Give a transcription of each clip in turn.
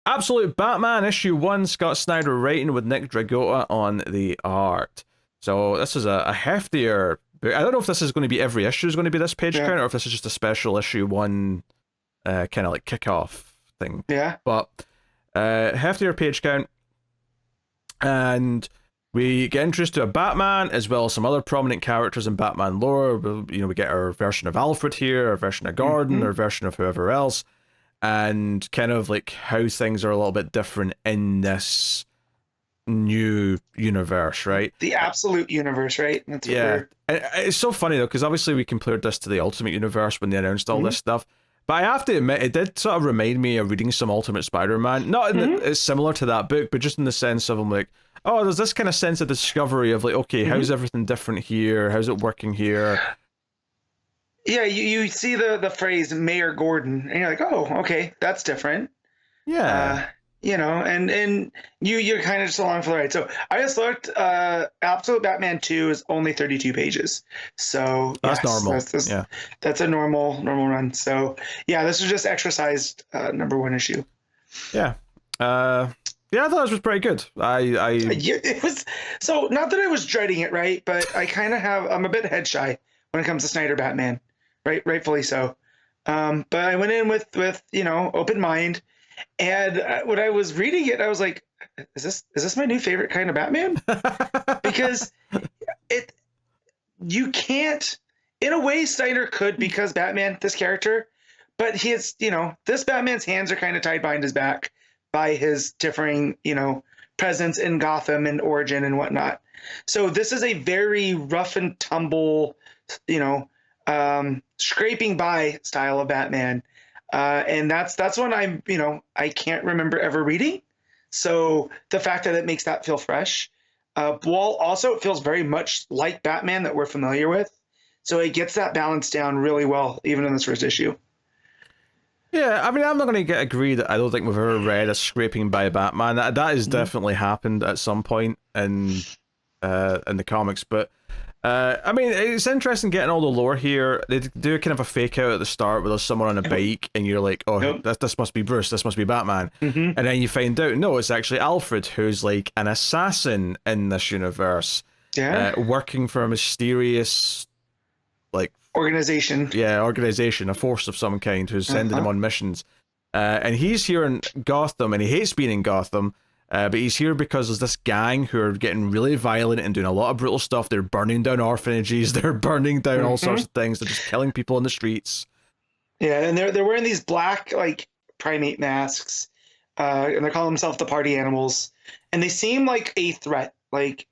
Absolute Batman issue 1, Scott Snyder writing with Nick Dragotta on the art. So this is a heftier book. I don't know if this is going to be every issue is going to be this page count, or if this is just a special issue 1 kind of like kickoff thing. Yeah. But heftier page count. And we get introduced to a Batman as well as some other prominent characters in Batman lore. We get our version of Alfred here, our version of Gordon, our version of whoever else. And kind of like how things are a little bit different in this new universe, right? The absolute universe, right? That's what it's so funny though, because obviously we compared this to the Ultimate Universe when they announced all this stuff. But I have to admit, it did sort of remind me of reading some Ultimate Spider-Man. Not in it's similar to that book, but just in the sense of I'm like, oh, there's this kind of sense of discovery of like, okay, how's everything different here? How's it working here? Yeah, you see the phrase Mayor Gordon, and you're like, oh, okay, that's different. Yeah. And you're kind of just along for the ride. So I just looked, Absolute Batman 2 is only 32 pages. So that's normal. That's a normal run. So yeah, this was just exercised number 1 issue. Yeah. I thought this was pretty good. It was, so not that I was dreading it, right? But I kind of I'm a bit head shy when it comes to Snyder Batman, right? Rightfully so. But I went in with open mind. And when I was reading it, I was like, is this my new favorite kind of Batman? Because you can't, in a way, Snyder could, because Batman, this character, but this Batman's hands are kind of tied behind his back by his differing, presence in Gotham and origin and whatnot. So this is a very rough and tumble, scraping by style of Batman. And that's one I can't remember ever reading. So the fact that it makes that feel fresh, while also it feels very much like Batman that we're familiar with. So it gets that balance down really well, even in this first issue. Yeah, I mean, I'm not going to agree that I don't think we've ever read a scraping by Batman. That has definitely happened at some point in the comics, but I mean, it's interesting getting all the lore here. They do kind of a fake out at the start where there's someone on a bike and you're like, oh, this must be Bruce, this must be Batman. And then you find out, no, it's actually Alfred, who's like an assassin in this universe. Working for a mysterious, like... organization. Yeah, organization, a force of some kind who's sending him on missions. And he's here in Gotham, and he hates being in Gotham. But he's here because there's this gang who are getting really violent and doing a lot of brutal stuff. They're burning down orphanages. They're burning down all sorts of things. They're just killing people in the streets. Yeah, and they're wearing these black like primate masks, and they call themselves the Party Animals. And they seem like a threat. Like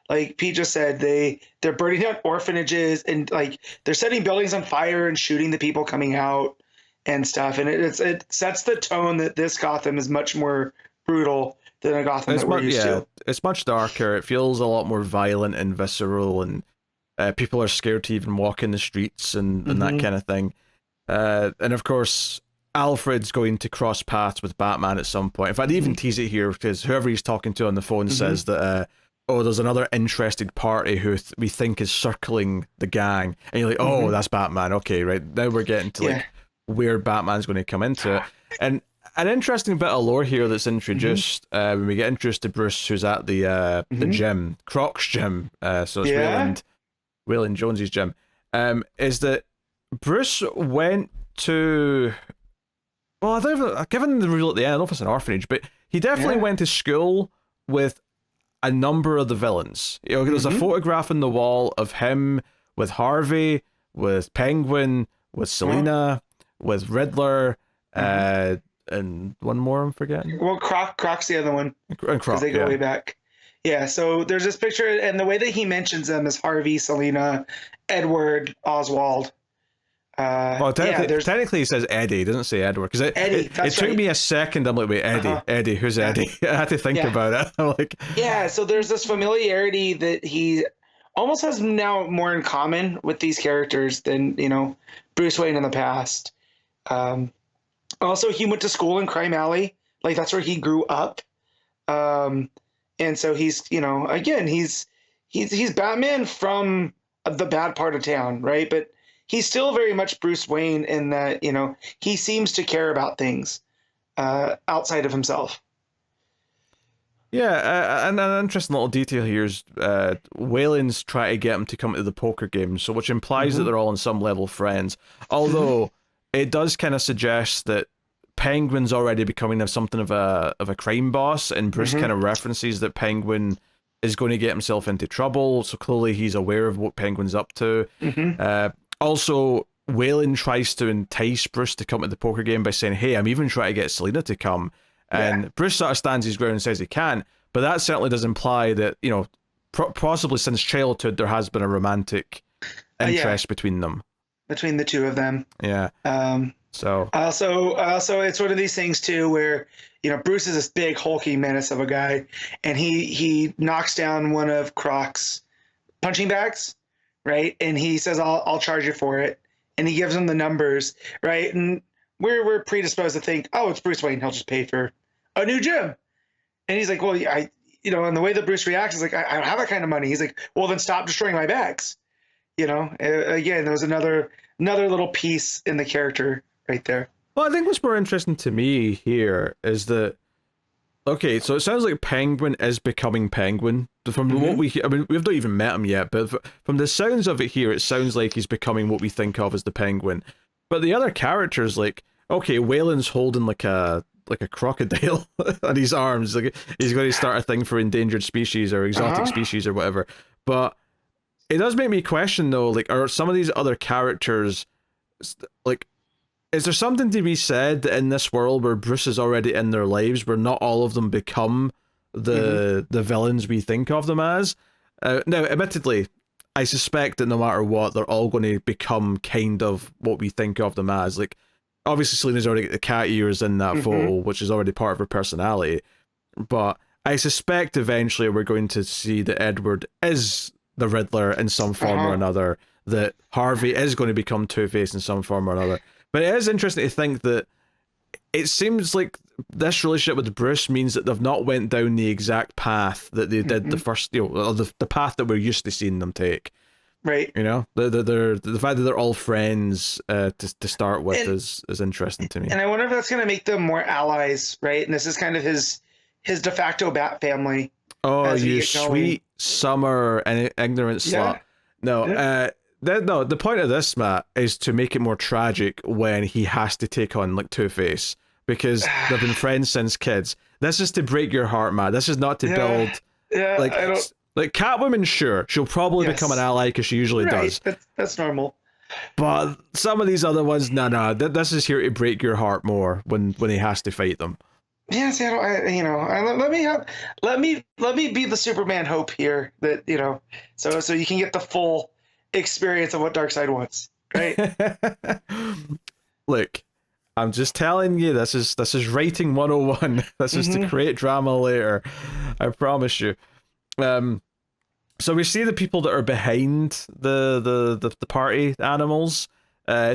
Pete just said, they're burning down orphanages and like they're setting buildings on fire and shooting the people coming out and stuff. And it sets the tone that this Gotham is much more brutal than a Gotham that we're used to. It's much darker. It feels a lot more violent and visceral, and people are scared to even walk in the streets and that kind of thing. And of course, Alfred's going to cross paths with Batman at some point. In fact, they even tease it here because whoever he's talking to on the phone says that, there's another interested party who we think is circling the gang. And you're like, oh, that's Batman. Okay, right. Now we're getting to like where Batman's going to come into it. And an interesting bit of lore here that's introduced when we get introduced to Bruce, who's at the gym, Croc's gym. So it's Waylon Jones's gym. Is that Bruce went to... Well, I don't know, given the rule at the end, I don't know if it's an orphanage, but he definitely went to school with a number of the villains. There's a photograph on the wall of him with Harvey, with Penguin, with Selina, with Riddler, and one more I'm forgetting. Well, Croc's the other one. And Croc, they go way back. Yeah, so there's this picture, and the way that he mentions them is Harvey, Selina, Edward, Oswald. Well, technically he says Eddie, he doesn't say Edward, because it took me a second. I'm like, wait, Eddie, who's Eddie? I had to think about it. I'm like, so there's this familiarity that he almost has now more in common with these characters than Bruce Wayne in the past. Also, he went to school in Crime Alley, like that's where he grew up, and so he's again he's Batman from the bad part of town, right? But he's still very much Bruce Wayne in that, he seems to care about things. outside of himself. Yeah, and an interesting little detail here is Wayland's trying to get him to come to the poker game, so which implies that they're all on some level friends. Although it does kind of suggest that Penguin's already becoming something of a crime boss, and Bruce kind of references that Penguin is going to get himself into trouble, so clearly he's aware of what Penguin's up to. Also, Wayland tries to entice Bruce to come to the poker game by saying, "Hey, I'm even trying to get Selina to come." And Bruce sort of stands his ground and says he can, but that certainly does imply that, you know, possibly since childhood there has been a romantic interest between them. Between the two of them. Yeah. So also it's one of these things too where, you know, Bruce is this big hulking menace of a guy, and he knocks down one of Croc's punching bags, right? And he says, I'll charge you for it. And he gives him the numbers, right? And we're predisposed to think, oh, it's Bruce Wayne, he'll just pay for a new gym. And he's like, well, you know, and the way that Bruce reacts is like, I don't have that kind of money. He's like, well, then stop destroying my bags. You know, again, there was another little piece in the character right there. Well, I think what's more interesting to me here is that, okay, so it sounds like Penguin is becoming Penguin. From what we hear, I mean, we've not even met him yet, but from the sounds of it here, it sounds like he's becoming what we think of as the Penguin. But the other characters, like, okay, Wayland's holding like a crocodile on his arms, like he's going to start a thing for endangered species or exotic species or whatever. But it does make me question though, like, are some of these other characters, like, is there something to be said in this world where Bruce is already in their lives, where not all of them become the villains we think of them as? Now, admittedly, I suspect that no matter what, they're all going to become kind of what we think of them as. Like, obviously, Selina's already got the cat ears in that photo, which is already part of her personality. But I suspect eventually we're going to see that Edward is the Riddler in some form or another, that Harvey is going to become Two-Face in some form or another. But it is interesting to think that it seems like this relationship with Bruce means that they've not went down the exact path that they did the first, you know, the path that we're used to seeing them take. Right. You know, the fact that they're all friends to start with is interesting to me. And I wonder if that's going to make them more allies, right? And this is kind of his de facto Bat family. Oh, you sweet summer and ignorant slut. No, no, the point of this, Matt, is to make it more tragic when he has to take on like Two-Face, because they've been friends since kids. This is to break your heart, Matt. This is not to build like Catwoman. Sure, she'll probably become an ally because she usually does. That's normal. But some of these other ones, no, this is here to break your heart more when he has to fight them. Yeah, see, let me be the Superman hope here, that, you know, so you can get the full experience of what Darkseid wants, right? Look, I'm just telling you, this is writing 101. This is to create drama later. I promise you. So we see the people that are behind the party animals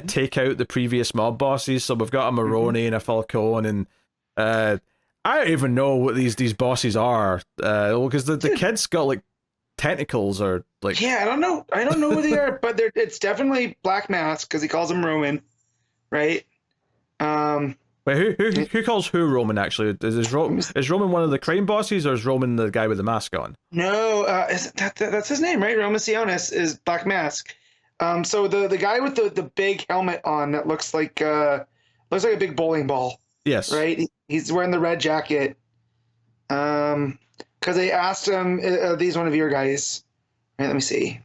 take out the previous mob bosses. So we've got a Maroni and a Falcone, and I don't even know what these bosses are, because the kids got like tentacles or like, yeah, I don't know who they are, but it's definitely Black Mask because he calls him Roman, right? Wait, who calls who Roman actually? Is Roman one of the crime bosses, or is Roman the guy with the mask on? No, that's his name, right? Roman Sionis is Black Mask. So the guy with the big helmet on that looks like a big bowling ball. Yes. Right? He's wearing the red jacket. Because they asked him, are these one of your guys? Right, let me see.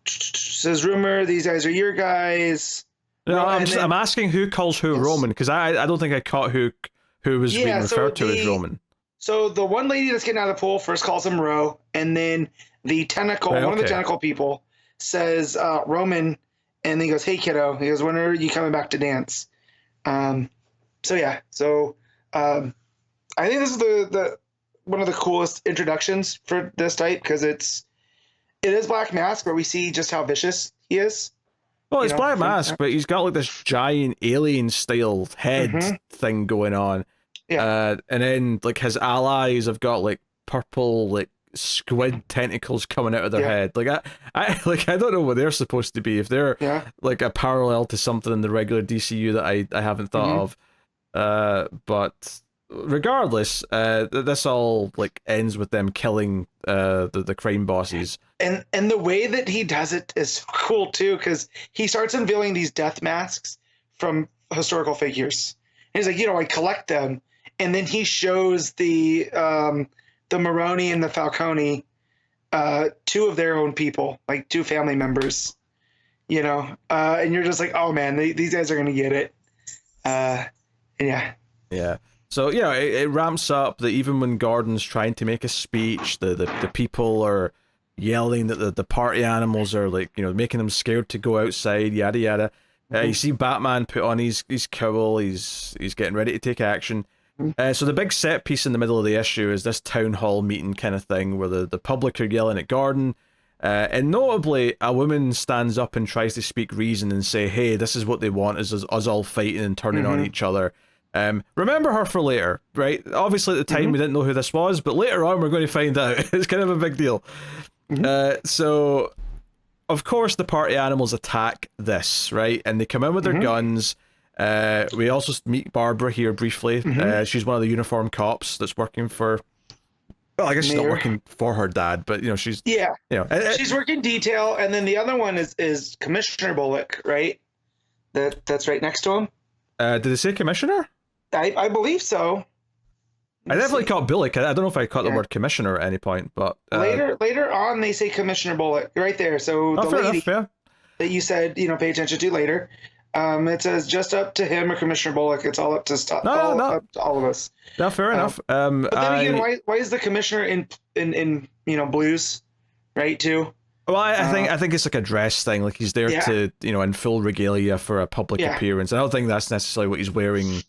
Says rumor, these guys are your guys. No, I'm asking who calls who Roman, because I don't think I caught who was being referred to as Roman. So the one lady that's getting out of the pool first calls him Ro, and then the tentacle, one of the tentacle people, says Roman, and then he goes, "Hey kiddo," he goes, "When are you coming back to dance?" So yeah, I think this is the one of the coolest introductions for this type, because it is Black Mask, but we see just how vicious he is. Well, it's Black Mask, but he's got like this giant alien style head thing going on. Yeah. And then like his allies have got like purple like squid tentacles coming out of their head. Like I don't know what they're supposed to be, if they're like a parallel to something in the regular DCU that I haven't thought of. But regardless, this all like ends with them killing the crime bosses. And the way that he does it is so cool too, because he starts unveiling these death masks from historical figures. And he's like, I collect them, and then he shows the Maroni and the Falcone, two of their own people, like two family members, and you're just like, oh man, these guys are gonna get it. Yeah. Yeah. So it ramps up that even when Gordon's trying to make a speech, the people are yelling that the party animals are like, making them scared to go outside, yada yada. You see Batman put on his cowl, he's getting ready to take action. So the big set piece in the middle of the issue is this town hall meeting kind of thing where the public are yelling at Gordon. And notably, a woman stands up and tries to speak reason and say, hey, this is what they want, is us all fighting and turning on each other. Remember her for later, right? Obviously, at the time, we didn't know who this was, but later on, we're going to find out. It's kind of a big deal. So, of course, the party animals attack this, right? And they come in with their guns. We also meet Barbara here briefly. She's one of the uniformed cops that's working for... Well, I guess she's not working for her dad, but she's she's working detail, and then the other one is Commissioner Bullock, right? That's right next to him. Did they say Commissioner? I believe so. I definitely caught Bullock. I don't know if I caught the word Commissioner at any point, but later on they say Commissioner Bullock right there. So the lady that you said pay attention to later. It says just up to him or Commissioner Bullock. It's all up to up to all of us. No, fair enough. But then again, why is the commissioner in blues, right? Too. Well, I think it's like a dress thing. Like he's there to in full regalia for a public appearance. I don't think that's necessarily what he's wearing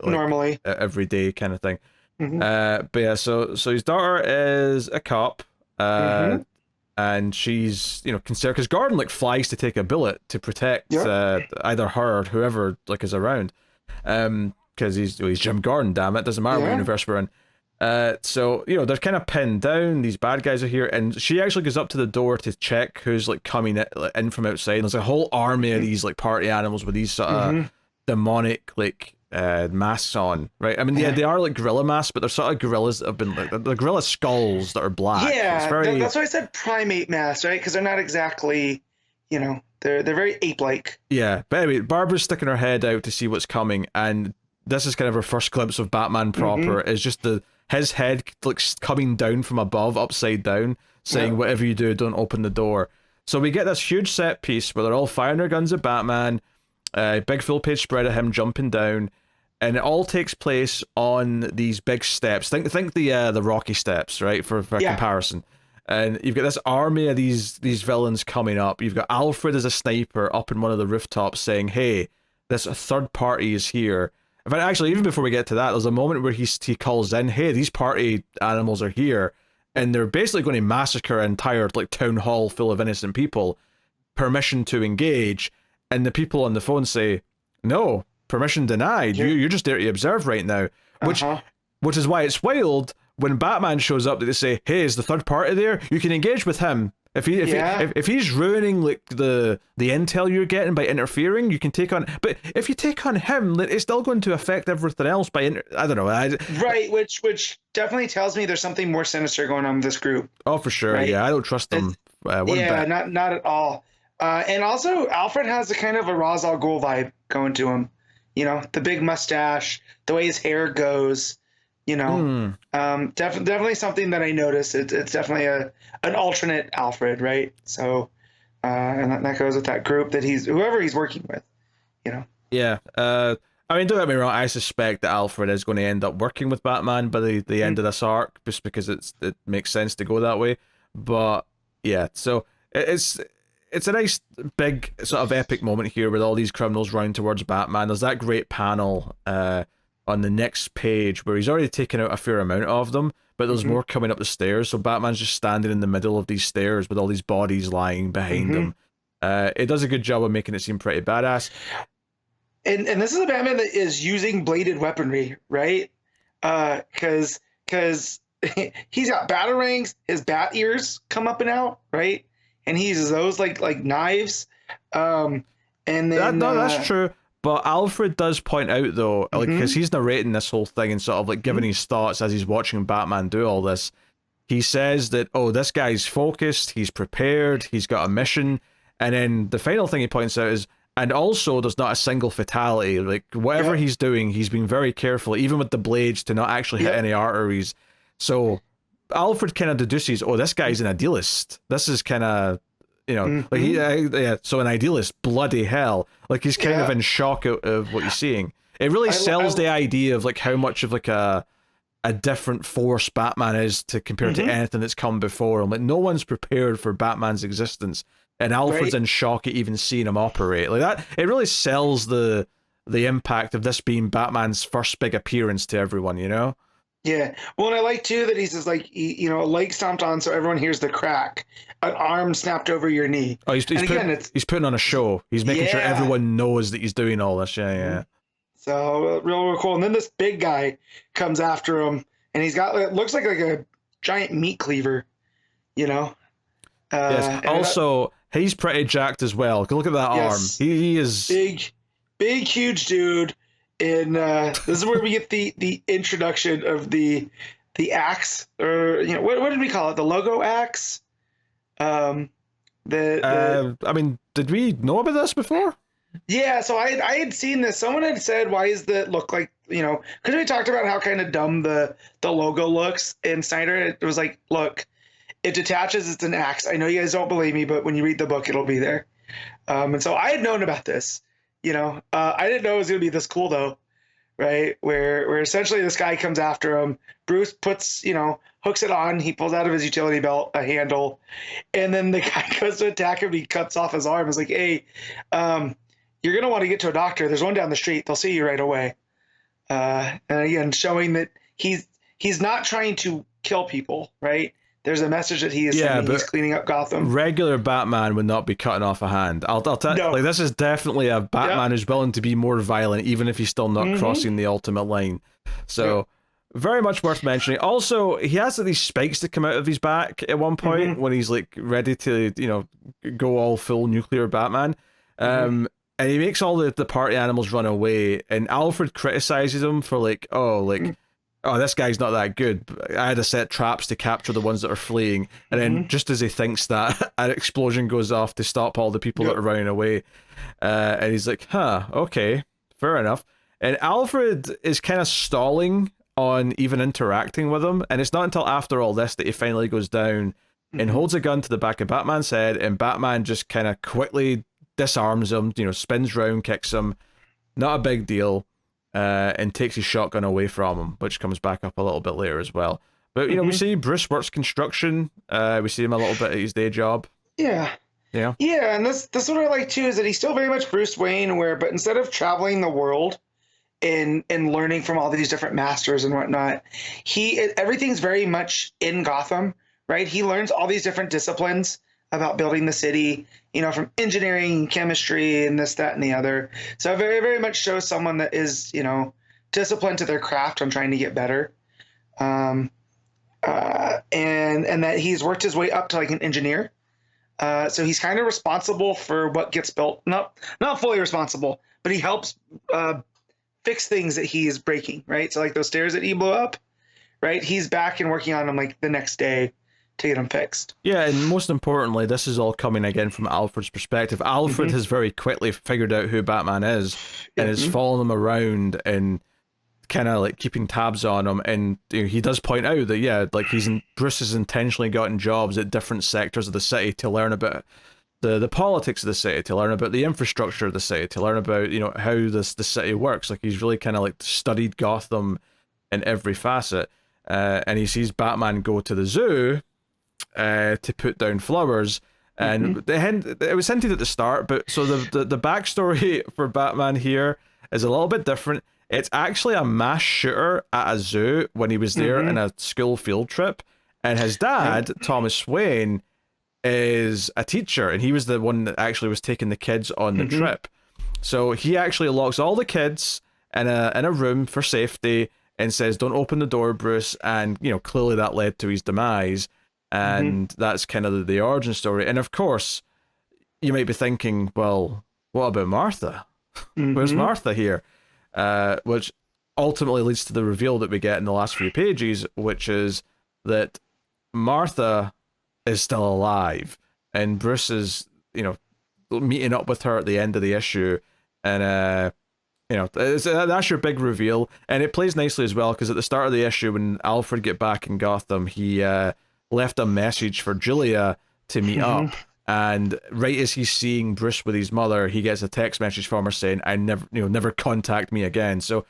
normally every day kind of thing. But yeah, so his daughter is a cop. And she's concerned because Gordon flies to take a bullet to protect either her or whoever is around, because he's Jim Gordon, damn it, doesn't matter what universe we're in. So they're kind of pinned down, these bad guys are here, and she actually goes up to the door to check who's coming in from outside, and there's a whole army of these party animals with these sort of demonic masks on, right? I mean, they are gorilla masks, but they're sort of gorillas that have been the gorilla skulls that are black. Yeah, that's why I said primate masks, right? Because they're not exactly, they're very ape-like. Yeah, but anyway, Barbara's sticking her head out to see what's coming, and this is kind of her first glimpse of Batman proper. Is just his head coming down from above, upside down, saying, "Whatever you do, don't open the door." So we get this huge set piece where they're all firing their guns at Batman. Big full page spread of him jumping down. And it all takes place on these big steps. Think the Rocky steps, right? For comparison. And you've got this army of these villains coming up. You've got Alfred as a sniper up in one of the rooftops saying, "Hey, this third party is here." In fact, actually, even before we get to that, there's a moment where he calls in, "Hey, these party animals are here," and they're basically going to massacre an entire town hall full of innocent people. Permission to engage, and the people on the phone say, "No. Permission denied. You're just there to observe right now," which is why it's wild when Batman shows up that they say, "Hey, is the third party there? You can engage with him. If he's ruining the intel you're getting by interfering, you can take on. But if you take on him, it's still going to affect everything else by I don't know. Right, which definitely tells me there's something more sinister going on with this group. Oh, for sure. Right? Yeah, I don't trust them. Not at all. And also, Alfred has a kind of a Ra's al Ghul vibe going to him. The big mustache, the way his hair goes, definitely something that I noticed. It's definitely an alternate Alfred, right? So, and that goes with that group that whoever he's working with, Yeah. I mean, don't get me wrong. I suspect that Alfred is going to end up working with Batman by the end of this arc, just because it makes sense to go that way. But yeah, so it's a nice big sort of epic moment here with all these criminals running towards Batman. There's that great panel on the next page where he's already taken out a fair amount of them, but there's more coming up the stairs. So Batman's just standing in the middle of these stairs with all these bodies lying behind him. It does a good job of making it seem pretty badass. And this is a Batman that is using bladed weaponry, right? Because he's got batarangs, his bat ears come up and out, right? And he uses those like knives. And then that's true. But Alfred does point out, though, like, because he's narrating this whole thing and sort of like giving his thoughts as he's watching Batman do all this. He says that, oh, this guy's focused, he's prepared, he's got a mission. And then the final thing he points out is, and also there's not a single fatality. Like, whatever he's doing, he's being very careful, even with the blades, to not actually hit any arteries. So Alfred kind of deduces, oh, this guy's an idealist. This is kind of, you know, like so an idealist, bloody hell. Like, he's kind of in shock of what he's seeing. It really sells the idea of like how much of like a different force Batman is to compare to anything that's come before him. Like, no one's prepared for Batman's existence, and Alfred's in shock at even seeing him operate like that. It really sells the impact of this being Batman's first big appearance to everyone, you know? Yeah. Well, and I like too that he says, like, you know, a leg stomped on so everyone hears the crack, an arm snapped over your knee. Oh, he's putting on a show. He's making sure everyone knows that he's doing all this. Yeah. So real cool. And then this big guy comes after him, and he's got, it looks like a giant meat cleaver, you know? Yes. Also, he's pretty jacked as well. Look at that arm. He is big, huge dude. And this is where we get the introduction of the axe, or, you know, what did we call it? The logo axe. I mean, did we know about this before? Yeah, so I had seen this. Someone had said, why does that look like, you know, because we talked about how kind of dumb the logo looks in Snyder. It was like, look, it detaches, it's an axe. I know you guys don't believe me, but when you read the book, it'll be there. And so I had known about this, you know. I didn't know it was going to be this cool, though, right? Where essentially this guy comes after him. Bruce puts, you know, hooks it on. He pulls out of his utility belt a handle. And then the guy goes to attack him. He cuts off his arm. It's like, hey, you're going to want to get to a doctor. There's one down the street. They'll see you right away. And again, showing that he's not trying to kill people, right? There's a message that he is sending. He's cleaning up Gotham. Regular Batman would not be cutting off a hand. I'll tell you, like, this is definitely a Batman who's willing to be more violent, even if he's still not crossing the ultimate line. So, very much worth mentioning. Also, he has these spikes that come out of his back at one point when he's like ready to, you know, go all full nuclear Batman. And he makes all the party animals run away, and Alfred criticizes him for like, oh, this guy's not that good. I had to set traps to capture the ones that are fleeing. And then just as he thinks that, an explosion goes off to stop all the people that are running away. And he's like, okay, fair enough. And Alfred is kind of stalling on even interacting with him. And it's not until after all this that he finally goes down and holds a gun to the back of Batman's head. And Batman just kind of quickly disarms him, you know, spins round, kicks him. Not a big deal. And takes his shotgun away from him, which comes back up a little bit later as well. But, you know, we see Bruce works construction. We see him a little bit at his day job. Yeah, and this what I like, too, is that he's still very much Bruce Wayne, but instead of traveling the world and learning from all these different masters and whatnot, everything's very much in Gotham, right? He learns all these different disciplines about building the city, you know, from engineering, chemistry, and this, that, and the other. So very, very much shows someone that is, you know, disciplined to their craft on trying to get better. And that he's worked his way up to like an engineer. So he's kind of responsible for what gets built. Not fully responsible, but he helps fix things that he is breaking, right? So like those stairs that he blew up, right? He's back and working on them like the next day to get them fixed. Yeah, and most importantly, this is all coming again from Alfred's perspective. Alfred has very quickly figured out who Batman is and is following him around and kind of like keeping tabs on him. And you know, he does point out that like Bruce has intentionally gotten jobs at different sectors of the city to learn about the politics of the city, to learn about the infrastructure of the city, to learn about, you know, how the city works. Like, he's really kind of like studied Gotham in every facet. And he sees Batman go to the zoo to put down flowers, and it was hinted at the start, but so the backstory for Batman here is a little bit different. It's actually a mass shooter at a zoo when he was there in a school field trip, and his dad, Thomas Wayne, is a teacher, and he was the one that actually was taking the kids on the trip. So he actually locks all the kids in a room for safety and says, "Don't open the door, Bruce." And you know, clearly that led to his demise. And that's kind of the origin story. And of course, you might be thinking, well, what about Martha? Where's Martha here? Which ultimately leads to the reveal that we get in the last few pages, which is that Martha is still alive, and Bruce is, meeting up with her at the end of the issue, and that's your big reveal, and it plays nicely as well because at the start of the issue, when Alfred get back in Gotham, he left a message for Julia to meet up, and right as he's seeing Bruce with his mother, he gets a text message from her saying, "I never contact me again." So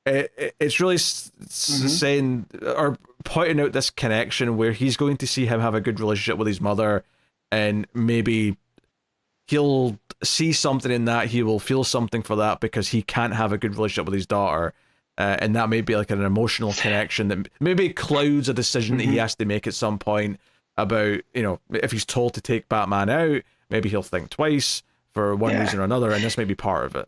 it's really saying or pointing out this connection where he's going to see him have a good relationship with his mother, and maybe he'll see something in that, he will feel something for that because he can't have a good relationship with his daughter, and that may be like an emotional connection that maybe clouds a decision that he has to make at some point about, if he's told to take Batman out, maybe he'll think twice for one reason or another, and this may be part of it.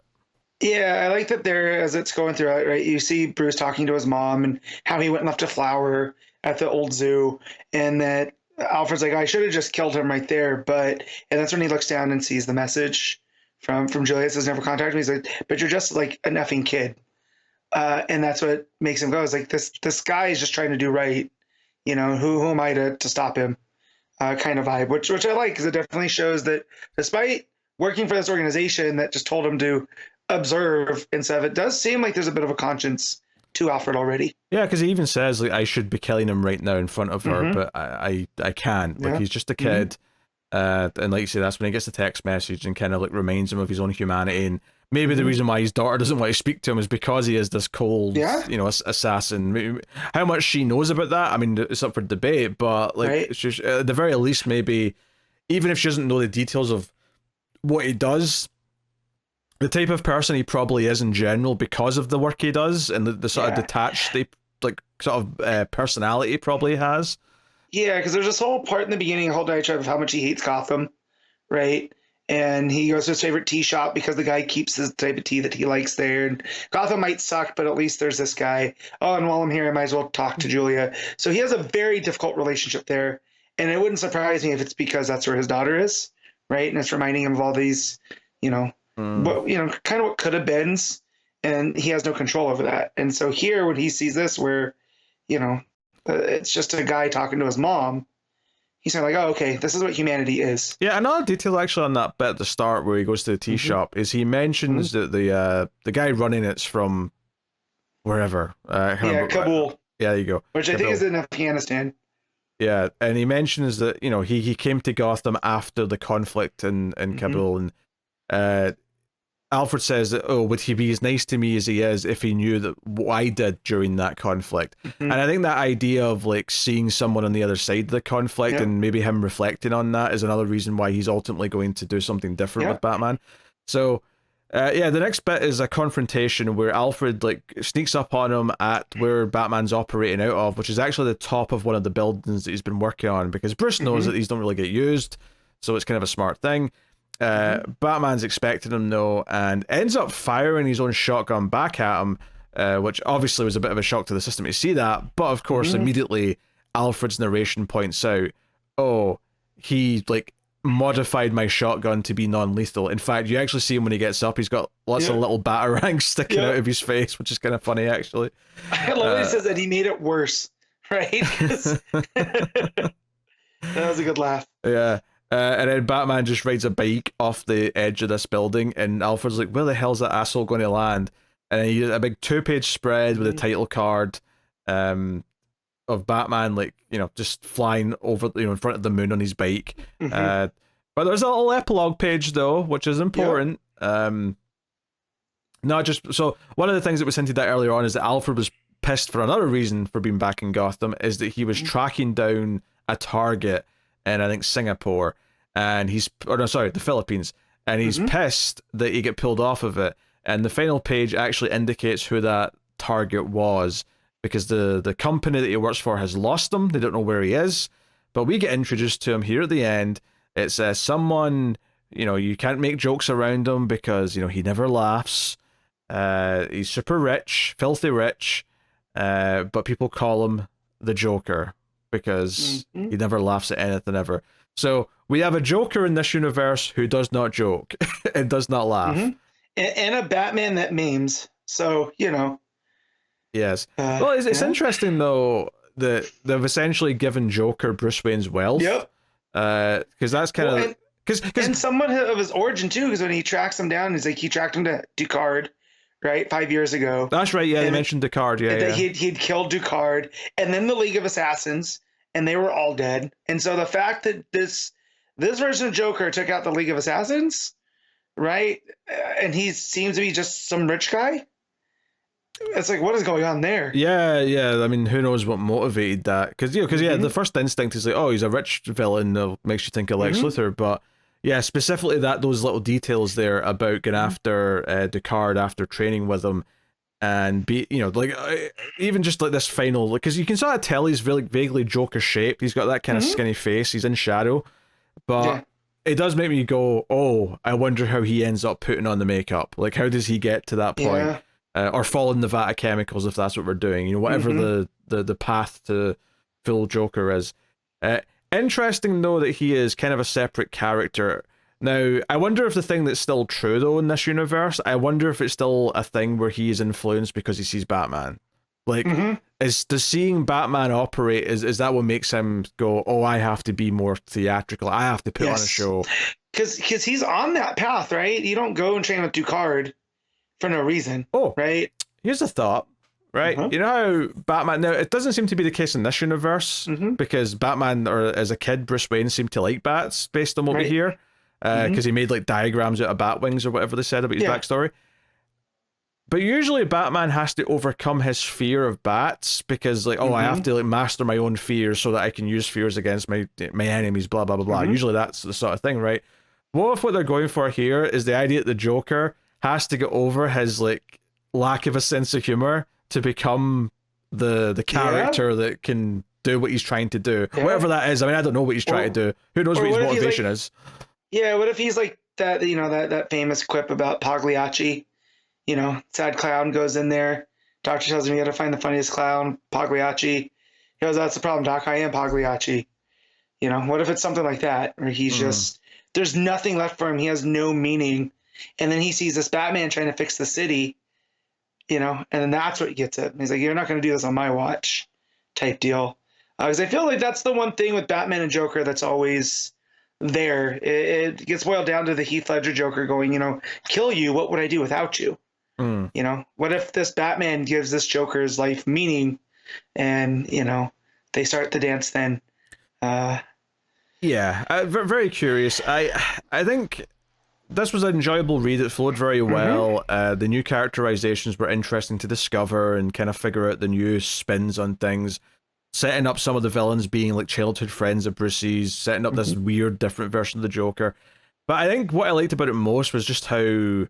Yeah, I like that there, as it's going throughout, right, you see Bruce talking to his mom and how he went and left a flower at the old zoo, and that Alfred's like, I should have just killed him right there, and that's when he looks down and sees the message from Julia. Says, never contact me. He's like, but you're just like an effing kid. And that's what makes him go. It's like, this guy is just trying to do right. Who am I to stop him? Kind of vibe, which I like, because it definitely shows that despite working for this organization that just told him to observe and stuff, it does seem like there's a bit of a conscience to Alfred already. Yeah, because he even says, like, I should be killing him right now in front of her, but I can't. Like, he's just a kid. And like you say, that's when he gets the text message and kind of like reminds him of his own humanity. And maybe the reason why his daughter doesn't want to speak to him is because he is this cold, assassin. How much she knows about that, I mean, it's up for debate, but like, she's, at the very least, maybe, even if she doesn't know the details of what he does, the type of person he probably is in general because of the work he does and the sort of detached, personality he probably has. Yeah, because there's this whole part in the beginning, a whole diatribe of how much he hates Gotham, right? And he goes to his favorite tea shop because the guy keeps the type of tea that he likes there. And Gotham might suck, but at least there's this guy. Oh, and while I'm here, I might as well talk to Julia. So he has a very difficult relationship there. And it wouldn't surprise me if it's because that's where his daughter is, right? And it's reminding him of all these, kind of what could have been, and he has no control over that. And so here, when he sees this, where, it's just a guy talking to his mom, he's kind of like, oh, okay, this is what humanity is. Yeah, another detail actually on that bit at the start where he goes to the tea shop is he mentions that the guy running it's from wherever. Kabul. Yeah, there you go. Which Kabul. I think is in Afghanistan. Yeah, and he mentions that, he came to Gotham after the conflict in Kabul, and Alfred says that, would he be as nice to me as he is if he knew that what I did during that conflict? And I think that idea of like seeing someone on the other side of the conflict and maybe him reflecting on that is another reason why he's ultimately going to do something different with Batman. So, the next bit is a confrontation where Alfred like sneaks up on him at where Batman's operating out of, which is actually the top of one of the buildings that he's been working on, because Bruce knows that these don't really get used, so it's kind of a smart thing. Batman's expecting him though, and ends up firing his own shotgun back at him, which obviously was a bit of a shock to the system to see that, but of course immediately Alfred's narration points out, he like modified my shotgun to be non-lethal. In fact, you actually see him when he gets up, he's got lots of little batarangs sticking out of his face, which is kind of funny actually. I love that he says that he made it worse, right? That was a good laugh. Yeah. And then Batman just rides a bike off the edge of this building, and Alfred's like, where the hell's that asshole going to land? And then he did a big 2-page spread with a title card of Batman, like, just flying over, in front of the moon on his bike. But there's a little epilogue page, though, which is important. So one of the things that was hinted at earlier on is that Alfred was pissed for another reason for being back in Gotham, is that he was tracking down a target in, I think, Singapore, and the Philippines, and he's pissed that he got pulled off of it, and the final page actually indicates who that target was, because the company that he works for has lost him, they don't know where he is, but we get introduced to him here at the end. It's someone, you can't make jokes around him because, he never laughs, he's super rich, filthy rich, but people call him the Joker, because he never laughs at anything ever. So we have a Joker in this universe who does not joke and does not laugh. and a Batman that memes. So Yes. Well, it's yeah. interesting though that they've essentially given Joker Bruce Wayne's wealth, Yep. because that's kind Well, of because and somewhat of his origin too, because when he tracks him down, he's like he tracked him to Ducard, right, 5 years ago, that's right. Yeah, they and mentioned Descartes. Yeah, that yeah. he'd killed Ducard, and then the League of Assassins, and they were all dead. And so the fact that this version of Joker took out the League of Assassins, right, and he seems to be just some rich guy. It's like, what is going on there? Yeah, yeah. I mean, who knows what motivated that? Because yeah, the first instinct is like, oh, he's a rich villain. That makes you think of Lex Luthor. But yeah, specifically those little details there about getting after Descartes after training with him, and be like even just like this final, because you can sort of tell he's really vaguely Joker shaped. He's got that kind of skinny face. He's in shadow, but it does make me go, oh, I wonder how he ends up putting on the makeup. Like, how does he get to that point? Yeah. Or fall in the vat of chemicals if that's what we're doing. Whatever the path to full Joker is. Interesting though that he is kind of a separate character. Now, I wonder if the thing that's still true though in this universe, I wonder if it's still a thing where he is influenced because he sees Batman. Like, does seeing Batman operate, is that what makes him go, oh, I have to be more theatrical, I have to put on a show? Because he's on that path, right? You don't go and train with Ducard for no reason. Oh, right. Here's a thought, right? You know how Batman, now it doesn't seem to be the case in this universe, because Batman, or as a kid, Bruce Wayne seemed to like bats based on what we hear, because he made like diagrams out of bat wings or whatever they said about his backstory. But usually Batman has to overcome his fear of bats because, like, I have to like master my own fears so that I can use fears against my enemies, blah blah blah blah. Usually that's the sort of thing, right? What if what they're going for here is the idea that the Joker has to get over his like lack of a sense of humor to become the character that can do what he's trying to do, whatever that is. I mean, I don't know what he's trying to do. Who knows what his motivation is? Yeah, what if he's like that? That famous quip about Pagliacci. Sad clown goes in there. Doctor tells him you got to find the funniest clown, Pagliacci. He goes, "That's the problem, Doc. I am Pagliacci." What if it's something like that, where he's just there's nothing left for him. He has no meaning. And then he sees this Batman trying to fix the city, and then that's what gets it. He's like, "You're not going to do this on my watch," type deal. Because I feel like that's the one thing with Batman and Joker that's always there. It gets boiled down to the Heath Ledger Joker going, "Kill you, what would I do without you?" What if this Batman gives this Joker's life meaning, and they start the dance then? Very curious. I think this was an enjoyable read. It flowed very well. The new characterizations were interesting to discover and kind of figure out the new spins on things. Setting up some of the villains being like childhood friends of Bruce's, setting up this weird, different version of the Joker. But I think what I liked about it most was just how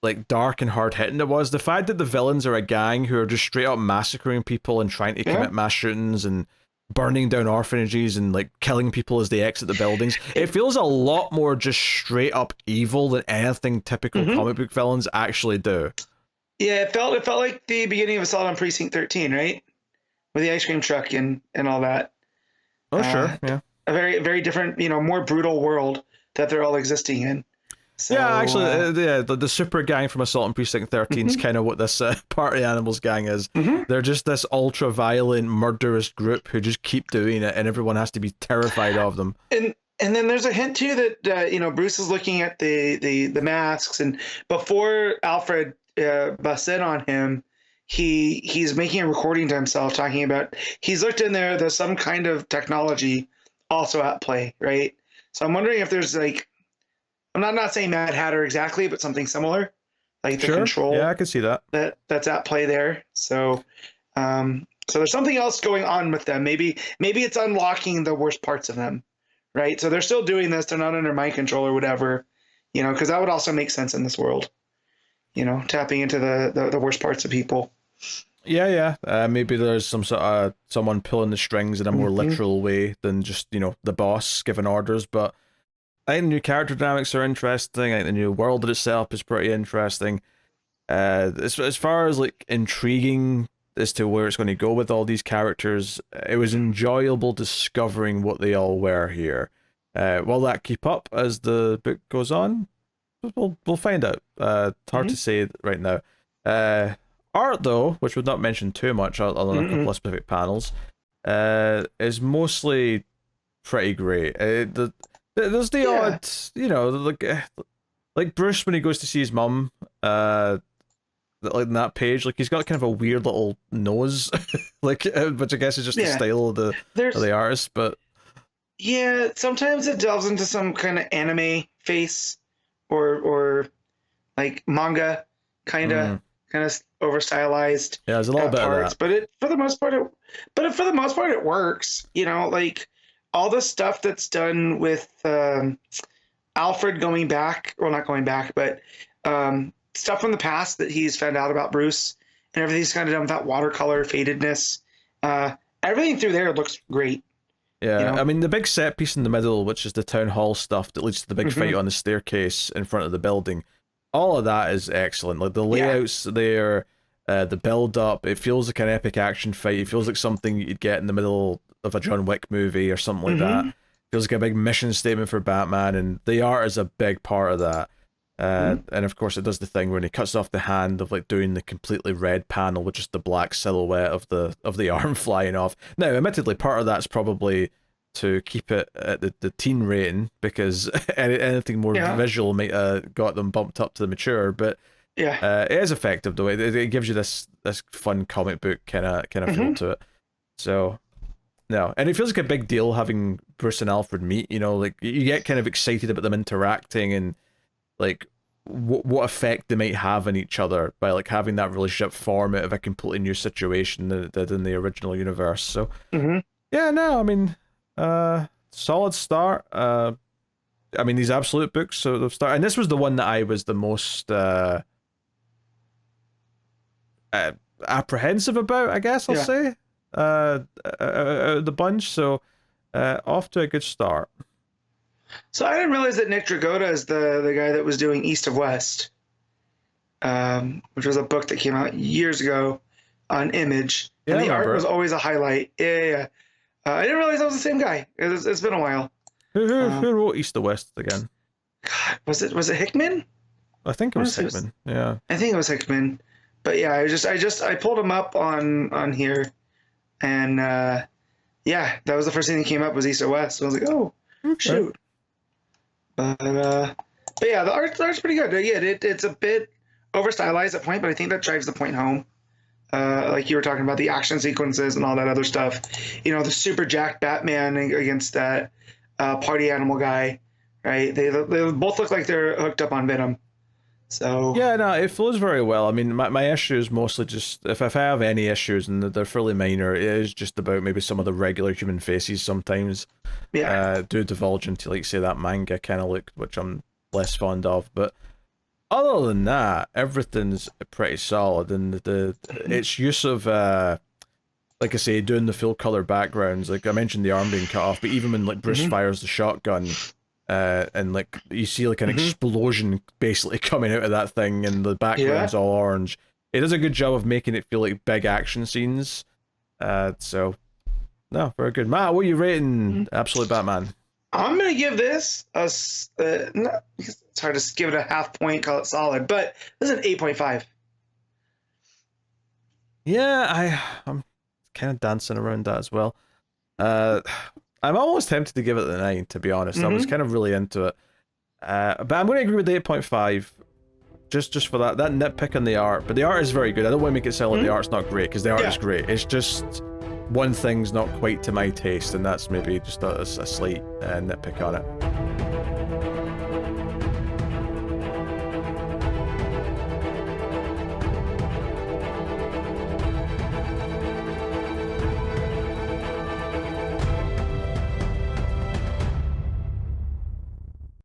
like dark and hard hitting it was. The fact that the villains are a gang who are just straight up massacring people and trying to commit mass shootings and burning down orphanages and like killing people as they exit the buildings. It feels a lot more just straight up evil than anything typical comic book villains actually do. Yeah, it felt like the beginning of Assault on Precinct 13, right? With the ice cream truck and all that. Oh, sure, yeah. A very, very different, more brutal world that they're all existing in. So, yeah, actually, the super gang from Assault on Precinct 13 is kind of what this Party Animals gang is. They're just this ultra-violent, murderous group who just keep doing it, and everyone has to be terrified of them. And then there's a hint, too, that, Bruce is looking at the masks, and before Alfred busts in on him, he's making a recording to himself talking about, he's looked in there, there's some kind of technology also at play, right? So I'm wondering if there's like, I'm not saying Mad Hatter exactly, but something similar, like the control. Yeah, I can see that. That's at play there. So, so there's something else going on with them. Maybe it's unlocking the worst parts of them, right? So they're still doing this. They're not under mind control or whatever, because that would also make sense in this world. Tapping into the worst parts of people. Yeah. Maybe there's some sort of someone pulling the strings in a more literal way than just the boss giving orders, but. I think the new character dynamics are interesting. I think the new world itself is pretty interesting. As far as like intriguing as to where it's going to go with all these characters, it was enjoyable discovering what they all were here. Will that keep up as the book goes on? we'll find out. It's hard to say right now. Art though, which we've not mentioned too much other than a couple of specific panels, is mostly pretty great. There's the odd, like Bruce when he goes to see his mum, like in that page, like he's got kind of a weird little nose, like which I guess is just the style of the artist, but yeah, sometimes it delves into some kind of anime face or like manga kind of over stylized. Yeah, there's a little bit parts, of that. but for the most part it works. Like all the stuff that's done with Alfred going back, well, not going back, but stuff from the past that he's found out about Bruce, and everything's kind of done with that watercolor fadedness. Everything through there looks great. Yeah, I mean, the big set piece in the middle, which is the town hall stuff that leads to the big fight on the staircase in front of the building, all of that is excellent. Like the layouts there, the build up, it feels like an epic action fight. It feels like something you'd get in the middle of a John Wick movie or something like that. It feels like a big mission statement for Batman, and the art is a big part of that. And of course, it does the thing when he cuts off the hand of like doing the completely red panel with just the black silhouette of the arm flying off. Now, admittedly, part of that's probably to keep it at the teen rating, because anything more visual might got them bumped up to the mature. But it is effective though. It gives you this fun comic book kind of feel to it. So. No, and it feels like a big deal having Bruce and Alfred meet, like you get kind of excited about them interacting and like what effect they might have on each other by like having that relationship form out of a completely new situation than it did in the original universe. So yeah, no, I mean, solid start. I mean, these absolute books, so they've started, and this was the one that I was the most apprehensive about, I guess I'll say. The bunch, so off to a good start. So I didn't realize that NICK DRAGOTTA is the guy that was doing East of West, which was a book that came out years ago on Image, and the art was always a highlight. I didn't realize that was the same guy. It's been a while. Who wrote East of West again? God, was it Hickman? I think it was Hickman. Yeah, I think it was Hickman. But yeah, I pulled him up on here. And that was the first thing that came up was East or West. So I was like, oh, shoot. But yeah, the art's pretty good. Yeah, it's a bit over stylized at point, but I think that drives the point home. Like you were talking about the action sequences and all that other stuff. The super jacked Batman against that party animal guy, right? They both look like they're hooked up on Venom. So yeah, no, it flows very well. I mean, my issue is mostly just if I have any issues, and they're fairly minor, it is just about maybe some of the regular human faces sometimes do divulge into, like, say, that manga kind of look, which I'm less fond of. But other than that, everything's pretty solid, and its use of like I say, doing the full color backgrounds. Like I mentioned, the arm being cut off, but even when like Bruce fires the shotgun. And like you see like an explosion basically coming out of that thing, and the background's all orange. It does a good job of making it feel like big action scenes. So no, very good. Matt, what are you rating Absolute Batman? I'm gonna give this it's hard to give it a half point, call it solid, but this is an 8.5. Yeah, I'm kind of dancing around that as well. I'm almost tempted to give it the 9, to be honest. I was kind of really into it. But I'm going to agree with the 8.5, just for that nitpick on the art. But the art is very good. I don't want to make it sound like the art's not great, because the art is great. It's just one thing's not quite to my taste, and that's maybe just a slight nitpick on it.